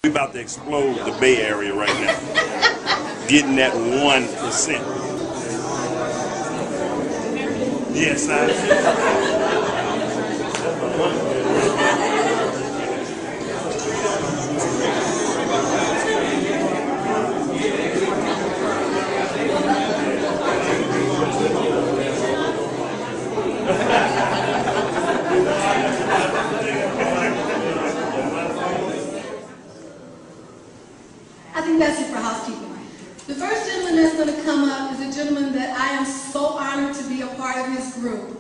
We're about to explode the Bay Area right now. Getting that 1%. Yes, I think that's it for housekeeping. The first gentleman that's going to come up is a gentleman that I am so honored to be a part of his group.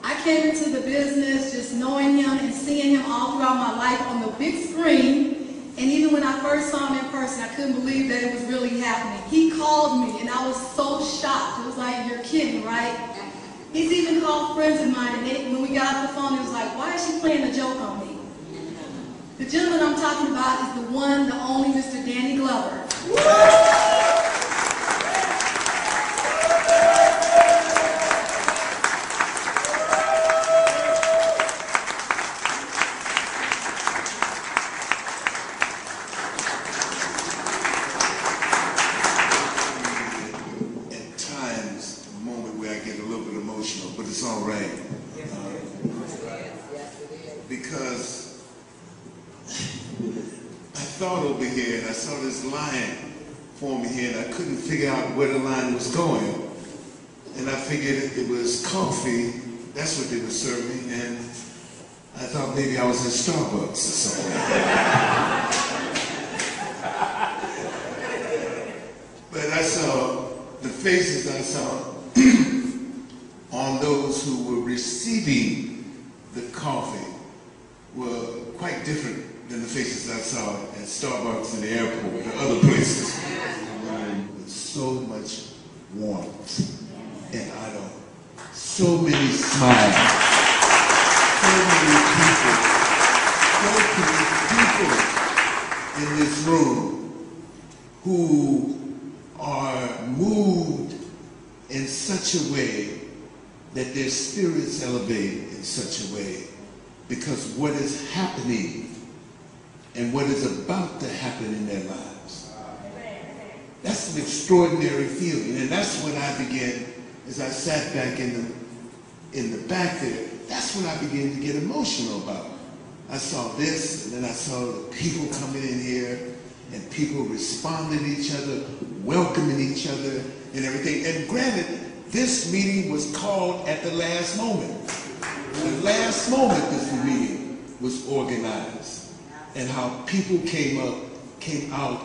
I came into the business just knowing him and seeing him all throughout my life on the big screen. And even when I first saw him in person, I couldn't believe that it was really happening. He called me and I was so shocked. It was like, you're kidding, right? He's even called friends of mine, and when we got off the phone, he was like, why is she playing a joke on me? The gentleman I'm talking about is the one, the only Mr. Danny Glover. At times, a moment where I get a little bit emotional, but it's all right. Because I thought over here, and I saw this line forming here, and I couldn't figure out where the line was going. And I figured it was coffee, that's what they were serving, and I thought maybe I was in Starbucks or something. But I saw the faces I saw on those who were receiving the coffee were quite different than the faces I saw at Starbucks in the airport or other places. With so much warmth and so many smiles, so many people in this room who are moved in such a way that their spirits elevate in such a way because what is happening and what is about to happen in their lives. That's an extraordinary feeling, and that's when I began, as I sat back in the back there, that's when I began to get emotional about. I saw this, and then I saw the people coming in here, and people responding to each other, welcoming each other, and everything. And granted, this meeting was called at the last moment. The last moment this meeting was organized. And how people came out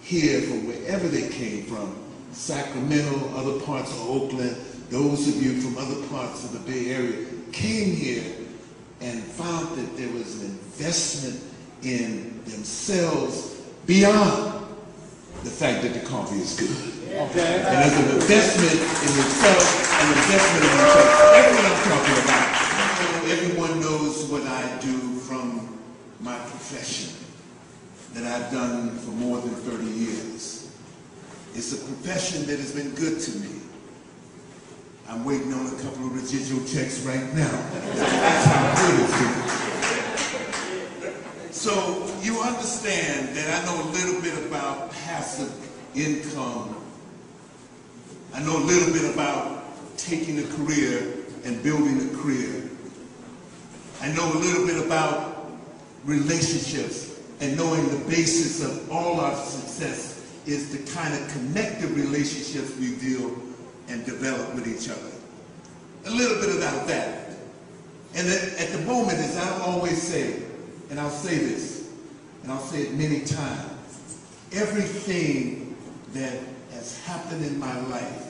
here from wherever they came from, Sacramento, other parts of Oakland, those of you from other parts of the Bay Area came here and found that there was an investment in themselves beyond the fact that the coffee is good. Okay. And there's an investment in themselves and an investment in themselves. That's what I'm talking about. Everyone knows what I do from my profession that I've done for more than 30 years. It's a profession that has been good to me. I'm waiting on a couple of residual checks right now. That's how good it's been. So you understand that I know a little bit about passive income. I know a little bit about taking a career and building a career. I know a little bit about relationships and knowing the basis of all our success is the kind of connected relationships we deal and develop with each other. A little bit about that. And at the moment, as I always say, and I'll say this, and I'll say it many times, everything that has happened in my life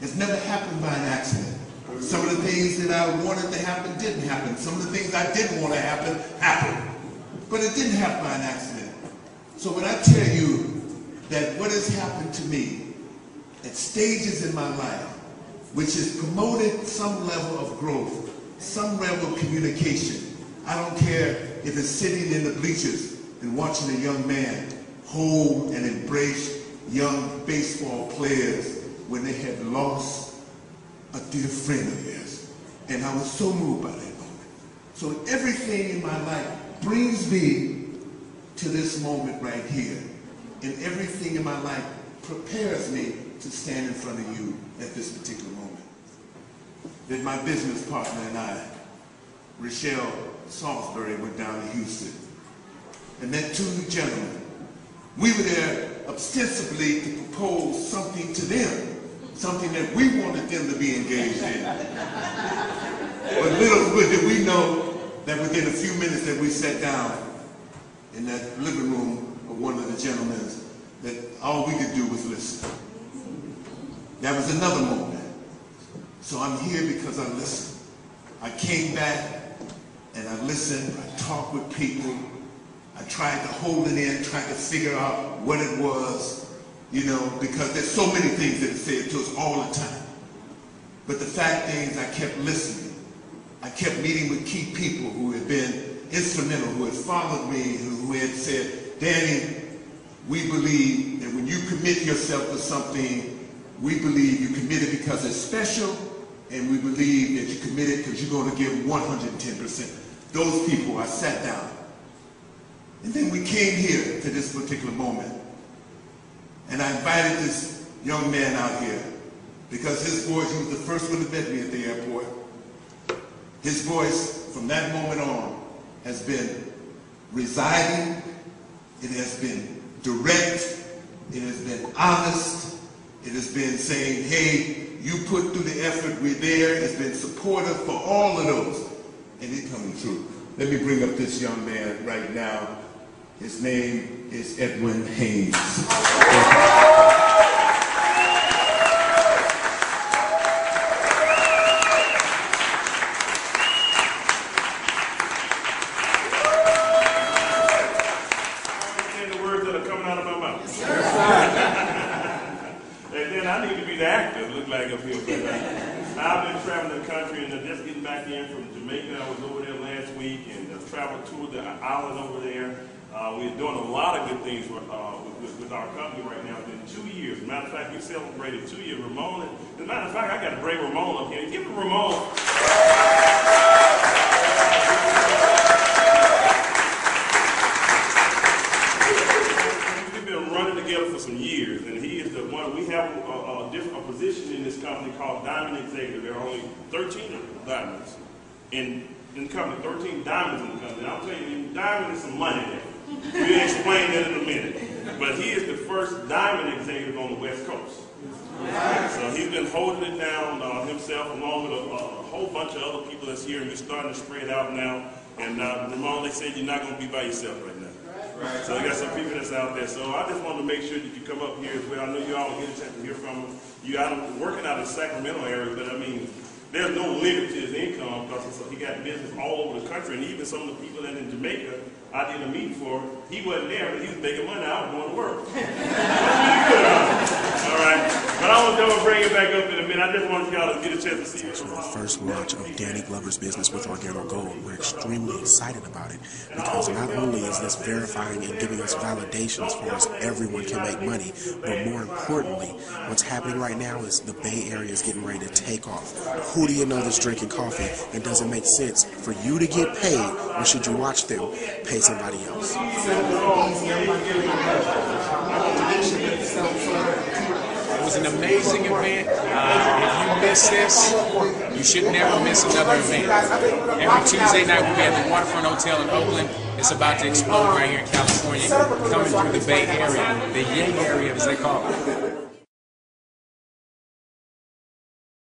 has never happened by an accident. Some of the things that I wanted to happen didn't happen. Some of the things I didn't want to happen, happened. But it didn't happen by an accident. So when I tell you that what has happened to me at stages in my life, which has promoted some level of growth, some level of communication, I don't care if it's sitting in the bleachers and watching a young man hold and embrace young baseball players when they had lost a dear friend of theirs. And I was so moved by that moment. So everything in my life brings me to this moment right here. And everything in my life prepares me to stand in front of you at this particular moment. That my business partner and I, Rochelle Salisbury, went down to Houston and met two gentlemen. We were there ostensibly to propose something to them, something that we wanted them to be engaged in. But little did we know that within a few minutes that we sat down in that living room of one of the gentlemen, that all we could do was listen. That was another moment. So I'm here because I listened. I came back and I listened, I talked with people, I tried to hold it in, tried to figure out what it was, you know, because there's so many things that are said to us all the time. But the fact is, I kept listening. I kept meeting with key people who had been instrumental, who had followed me, who had said, Danny, we believe that when you commit yourself to something, we believe you commit it because it's special, and we believe that you commit it because you're going to give 110%. Those people, I sat down. And then we came here to this particular moment. And I invited this young man out here because his voice, he was the first one to meet me at the airport. His voice, from that moment on, has been residing. It has been direct. It has been honest. It has been saying, hey, you put through the effort, we're there. It's been supportive for all of those. And it's coming through. Let me bring up this young man right now. His name is Edwin Haynes. The words that are coming out of my mouth. And then I need to be the actor, look like up here. But I've been traveling the country and just getting back in from Jamaica. I was over there last week and traveled to the island over there. We're doing a lot of good things with our company right now. It's been 2 years. As a matter of fact, we celebrated 2 years. Ramon, as a matter of fact, I got to bring Ramon up here. Give him Ramon. We've been running together for some years, and he is the one. We have a position in this company called Diamond Executive. There are only 13 diamonds in the company, 13 diamonds in the company. And I'll tell you, diamond is some money there. We'll explain that in a minute. But he is the first diamond executive on the West Coast. So he's been holding it down himself along with a whole bunch of other people that's here, and we're starting to spread out now. And Ramon, they said you're not going to be by yourself right now. Right. So I got some people that's out there. So I just wanted to make sure that you come up here as well. I know you all get a chance to hear from him. You working out of the Sacramento area, but I mean, there's no limit to his income because he got business all over the country, and even some of the people that in Jamaica I did a meeting for, he wasn't there, but he was making money. I was going to work. That's pretty good, huh? All right. But I want to bring it back up in a minute. I just wanted y'all to get a chance to see it. For the first launch of Danny Glover's business with Organo Gold, we're extremely excited about it because not only is this verifying and giving us validation as far as everyone can make money, but more importantly, what's happening right now is the Bay Area is getting ready to take off. Who do you know that's drinking coffee and doesn't make sense for you to get paid, or should you watch them pay somebody else? It was an amazing event. If you miss this, you should never miss another event. Every Tuesday night we'll be at the Waterfront Hotel in Oakland. It's about to explode right here in California, coming through the Bay Area, the Yang area as they call it.